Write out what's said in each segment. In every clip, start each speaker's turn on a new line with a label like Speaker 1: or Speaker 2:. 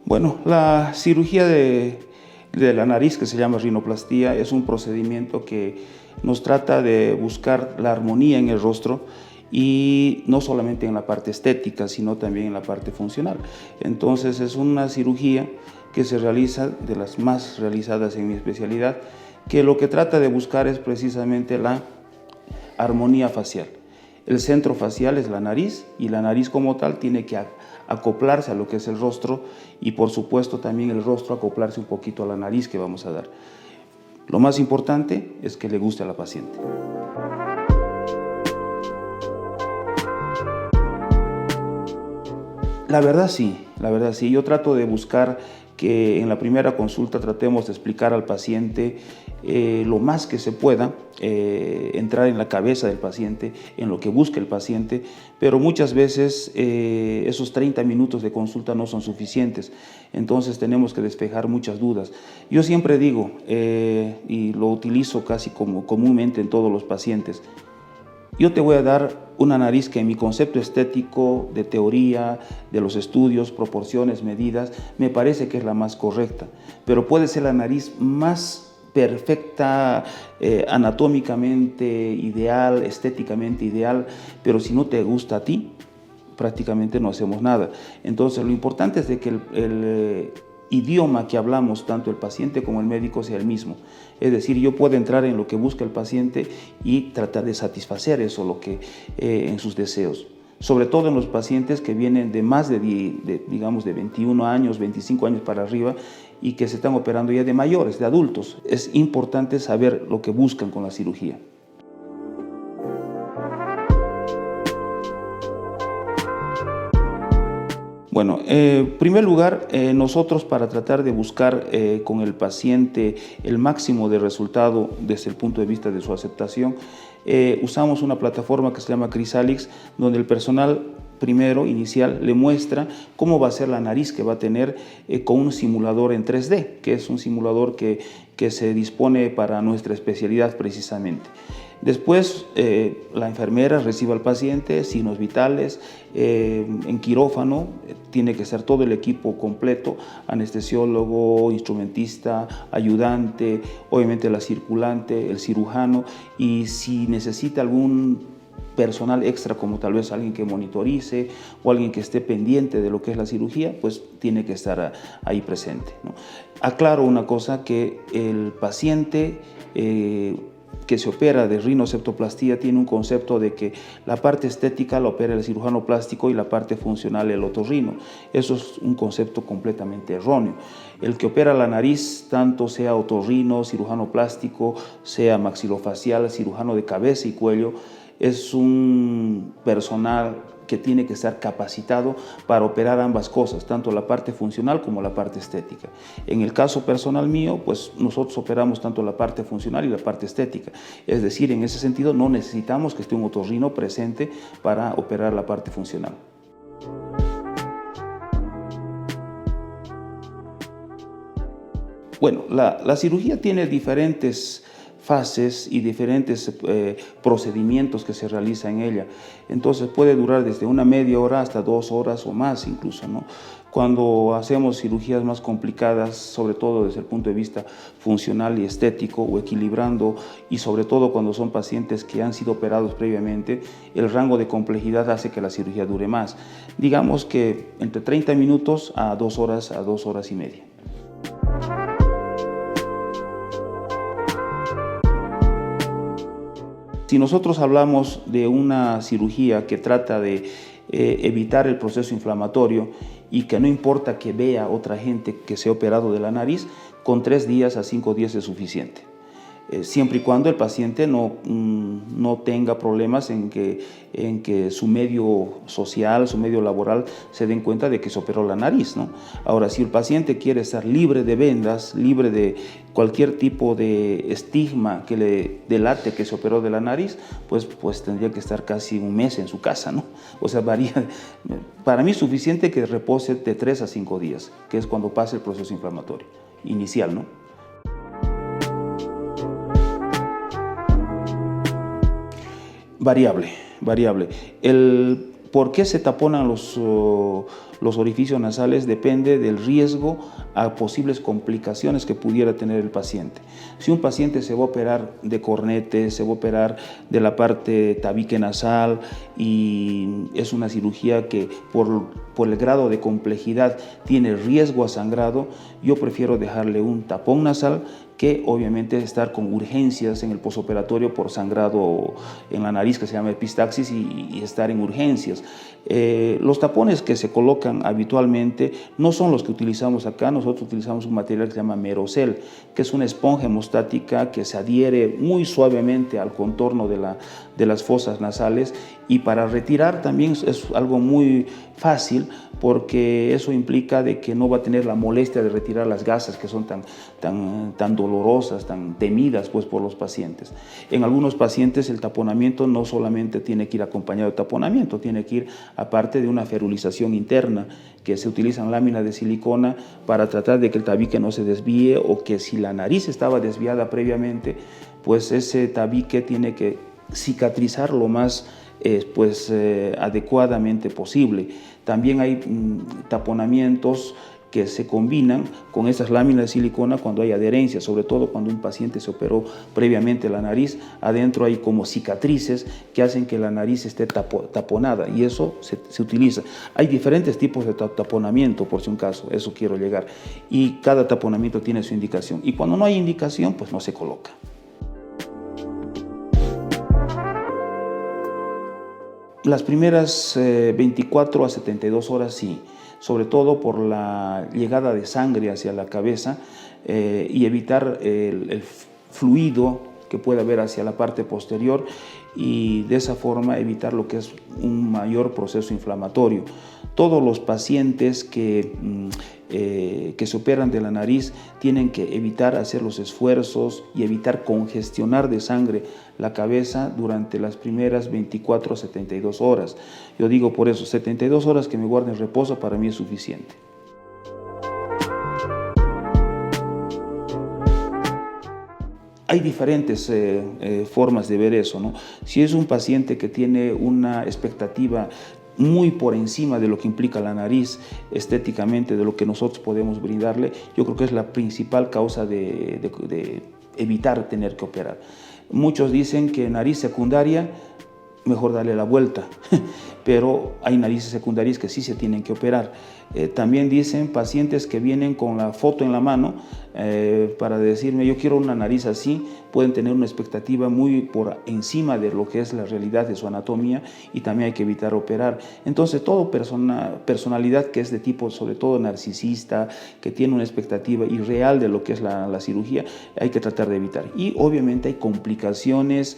Speaker 1: Bueno, la cirugía de la nariz, que se llama rinoplastía, es un procedimiento que nos trata de buscar la armonía en el rostro y no solamente en la parte estética, sino también en la parte funcional. Entonces es una cirugía que se realiza, de las más realizadas en mi especialidad, que lo que trata de buscar es precisamente la armonía facial. El centro facial es la nariz y la nariz como tal tiene que acoplarse a lo que es el rostro y por supuesto también el rostro acoplarse un poquito a la nariz que vamos a dar. Lo más importante es que le guste a la paciente. La verdad sí. Yo trato de buscar que en la primera consulta tratemos de explicar al paciente lo más que se pueda, entrar en la cabeza del paciente, en lo que busca el paciente, pero muchas veces esos 30 minutos de consulta no son suficientes, entonces tenemos que despejar muchas dudas. Yo siempre digo, y lo utilizo casi como comúnmente en todos los pacientes, yo te voy a dar una nariz que en mi concepto estético, de teoría, de los estudios, proporciones, medidas, me parece que es la más correcta. Pero puede ser la nariz más perfecta, anatómicamente ideal, estéticamente ideal, pero si no te gusta a ti, prácticamente no hacemos nada. Entonces lo importante es de que el idioma que hablamos, tanto el paciente como el médico, sea el mismo. Es decir, yo puedo entrar en lo que busca el paciente y tratar de satisfacer eso, lo que en sus deseos. Sobre todo en los pacientes que vienen de más digamos, de 21 años, 25 años para arriba y que se están operando ya de mayores, de adultos. Es importante saber lo que buscan con la cirugía. Bueno, en primer lugar, nosotros para tratar de buscar con el paciente el máximo de resultado desde el punto de vista de su aceptación, usamos una plataforma que se llama Chrysalix, donde el personal primero, inicial, le muestra cómo va a ser la nariz que va a tener con un simulador en 3D, que es un simulador que se dispone para nuestra especialidad precisamente. Después, la enfermera recibe al paciente, signos vitales, en quirófano, tiene que ser todo el equipo completo, anestesiólogo, instrumentista, ayudante, obviamente la circulante, el cirujano, y si necesita algún personal extra, como tal vez alguien que monitorice o alguien que esté pendiente de lo que es la cirugía, pues tiene que estar ahí presente, ¿no? Aclaro una cosa, que el paciente que se opera de rinoceptoplastía tiene un concepto de que la parte estética la opera el cirujano plástico y la parte funcional el otorrino. Eso es un concepto completamente erróneo. El que opera la nariz, tanto sea otorrino, cirujano plástico, sea maxilofacial, cirujano de cabeza y cuello, es un personal que tiene que estar capacitado para operar ambas cosas, tanto la parte funcional como la parte estética. En el caso personal mío, pues nosotros operamos tanto la parte funcional y la parte estética. Es decir, en ese sentido no necesitamos que esté un otorrino presente para operar la parte funcional. Bueno, la cirugía tiene diferentes fases y diferentes procedimientos que se realizan en ella. Entonces puede durar desde una media hora hasta 2 horas o más incluso, ¿no? Cuando hacemos cirugías más complicadas, sobre todo desde el punto de vista funcional y estético o equilibrando, y sobre todo cuando son pacientes que han sido operados previamente, el rango de complejidad hace que la cirugía dure más. Digamos que entre 30 minutos a 2 horas a 2 horas y media. Si nosotros hablamos de una cirugía que trata de evitar el proceso inflamatorio y que no importa que vea otra gente que se ha operado de la nariz, con 3 días a 5 días es suficiente. Siempre y cuando el paciente no tenga problemas en que su medio social, su medio laboral se den cuenta de que se operó la nariz, ¿no? Ahora, si el paciente quiere estar libre de vendas, libre de cualquier tipo de estigma que le delate que se operó de la nariz, pues tendría que estar casi un mes en su casa, ¿no? O sea, varía. Para mí es suficiente que repose de 3 a 5 días, que es cuando pasa el proceso inflamatorio inicial, ¿no? Variable, variable. El por qué se taponan los orificios nasales depende del riesgo a posibles complicaciones que pudiera tener el paciente. Si un paciente se va a operar de cornete, se va a operar de la parte tabique nasal y es una cirugía que por el grado de complejidad tiene riesgo a sangrado, yo prefiero dejarle un tapón nasal que obviamente estar con urgencias en el posoperatorio por sangrado en la nariz que se llama epistaxis y estar en urgencias. Los tapones que se colocan habitualmente no son los que utilizamos acá. Nosotros utilizamos un material que se llama Merocel, que es una esponja hemostática que se adhiere muy suavemente al contorno de las fosas nasales, y para retirar también es algo muy fácil, porque eso implica de que no va a tener la molestia de retirar las gasas que son tan dolorosas, tan temidas pues por los pacientes. En algunos pacientes el taponamiento no solamente tiene que ir acompañado de taponamiento, tiene que ir aparte de una ferulización interna, que se utilizan láminas de silicona para tratar de que el tabique no se desvíe, o que si la nariz estaba desviada previamente, pues ese tabique tiene que cicatrizar lo más adecuadamente posible. También hay taponamientos que se combinan con esas láminas de silicona cuando hay adherencia, sobre todo cuando un paciente se operó previamente la nariz. Adentro hay como cicatrices que hacen que la nariz esté taponada, y eso se utiliza. Hay diferentes tipos de taponamiento, por si un caso, eso quiero llegar, y cada taponamiento tiene su indicación, y cuando no hay indicación, pues no se coloca. Las primeras 24 a 72 horas sí, sobre todo por la llegada de sangre hacia la cabeza y evitar el fluido que puede haber hacia la parte posterior, y de esa forma evitar lo que es un mayor proceso inflamatorio. Todos los pacientes que se operan de la nariz tienen que evitar hacer los esfuerzos y evitar congestionar de sangre la cabeza durante las primeras 24 a 72 horas. Yo digo por eso, 72 horas que me guarden reposo para mí es suficiente. Hay diferentes formas de ver eso, ¿no? Si es un paciente que tiene una expectativa muy por encima de lo que implica la nariz estéticamente, de lo que nosotros podemos brindarle, yo creo que es la principal causa de evitar tener que operar. Muchos dicen que nariz secundaria, mejor darle la vuelta, pero hay narices secundarias que sí se tienen que operar. También dicen pacientes que vienen con la foto en la mano para decirme yo quiero una nariz así, pueden tener una expectativa muy por encima de lo que es la realidad de su anatomía, y también hay que evitar operar. Entonces todo personalidad que es de tipo sobre todo narcisista, que tiene una expectativa irreal de lo que es la cirugía, hay que tratar de evitar. Y obviamente hay complicaciones,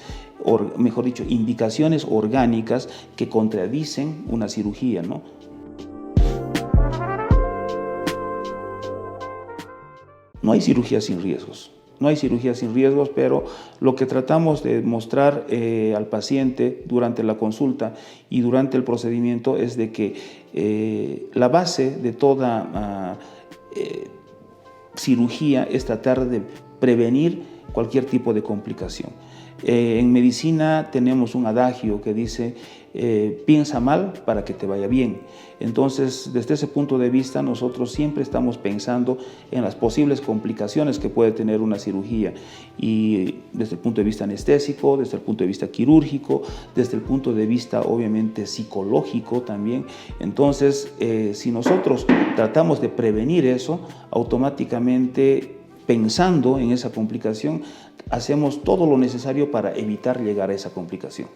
Speaker 1: mejor dicho, indicaciones orgánicas que contradicen una cirugía, ¿no? No hay cirugía sin riesgos, no hay cirugía sin riesgos, pero lo que tratamos de mostrar al paciente durante la consulta y durante el procedimiento es de que la base de toda cirugía es tratar de prevenir cualquier tipo de complicación. En medicina tenemos un adagio que dice piensa mal para que te vaya bien. Entonces, desde ese punto de vista, nosotros siempre estamos pensando en las posibles complicaciones que puede tener una cirugía, y desde el punto de vista anestésico, desde el punto de vista quirúrgico, desde el punto de vista obviamente psicológico también. Entonces, si nosotros tratamos de prevenir eso, automáticamente pensando en esa complicación, hacemos todo lo necesario para evitar llegar a esa complicación.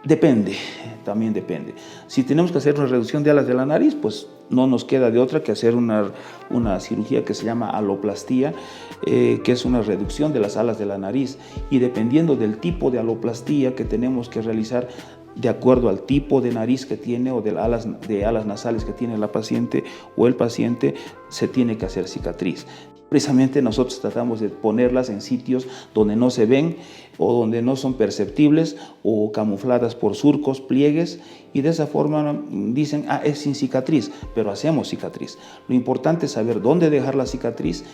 Speaker 1: Depende, también depende. Si tenemos que hacer una reducción de alas de la nariz, pues no nos queda de otra que hacer una cirugía que se llama aloplastía, que es una reducción de las alas de la nariz. Y dependiendo del tipo de aloplastía que tenemos que realizar, de acuerdo al tipo de nariz que tiene o de alas nasales que tiene la paciente o el paciente, se tiene que hacer cicatriz. Precisamente nosotros tratamos de ponerlas en sitios donde no se ven o donde no son perceptibles o camufladas por surcos, pliegues, y de esa forma dicen, es sin cicatriz, pero hacemos cicatriz. Lo importante es saber dónde dejar la cicatriz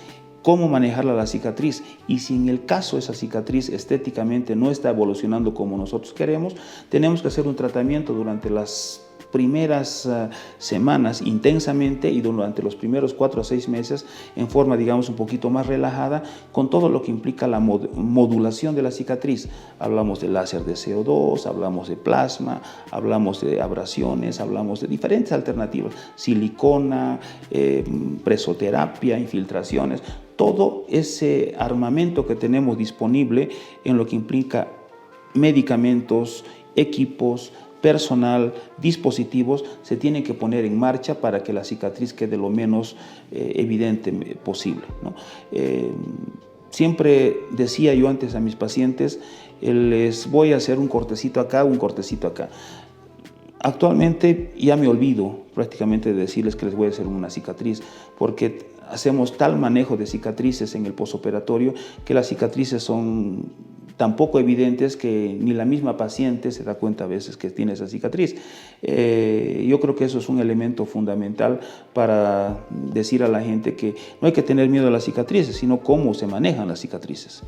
Speaker 1: cómo manejar la cicatriz, y si en el caso esa cicatriz estéticamente no está evolucionando como nosotros queremos, tenemos que hacer un tratamiento durante las primeras semanas intensamente y durante los primeros 4 a 6 meses en forma, digamos, un poquito más relajada, con todo lo que implica la modulación de la cicatriz. Hablamos de láser de CO2, hablamos de plasma, hablamos de abrasiones, hablamos de diferentes alternativas, silicona, presoterapia, infiltraciones, todo ese armamento que tenemos disponible en lo que implica medicamentos, equipos, personal, dispositivos, se tienen que poner en marcha para que la cicatriz quede lo menos evidente posible, ¿no? Siempre decía yo antes a mis pacientes, les voy a hacer un cortecito acá, un cortecito acá. Actualmente ya me olvido prácticamente de decirles que les voy a hacer una cicatriz, porque hacemos tal manejo de cicatrices en el posoperatorio que las cicatrices son tan poco evidentes que ni la misma paciente se da cuenta a veces que tiene esa cicatriz. Yo creo que eso es un elemento fundamental para decir a la gente que no hay que tener miedo a las cicatrices, sino cómo se manejan las cicatrices.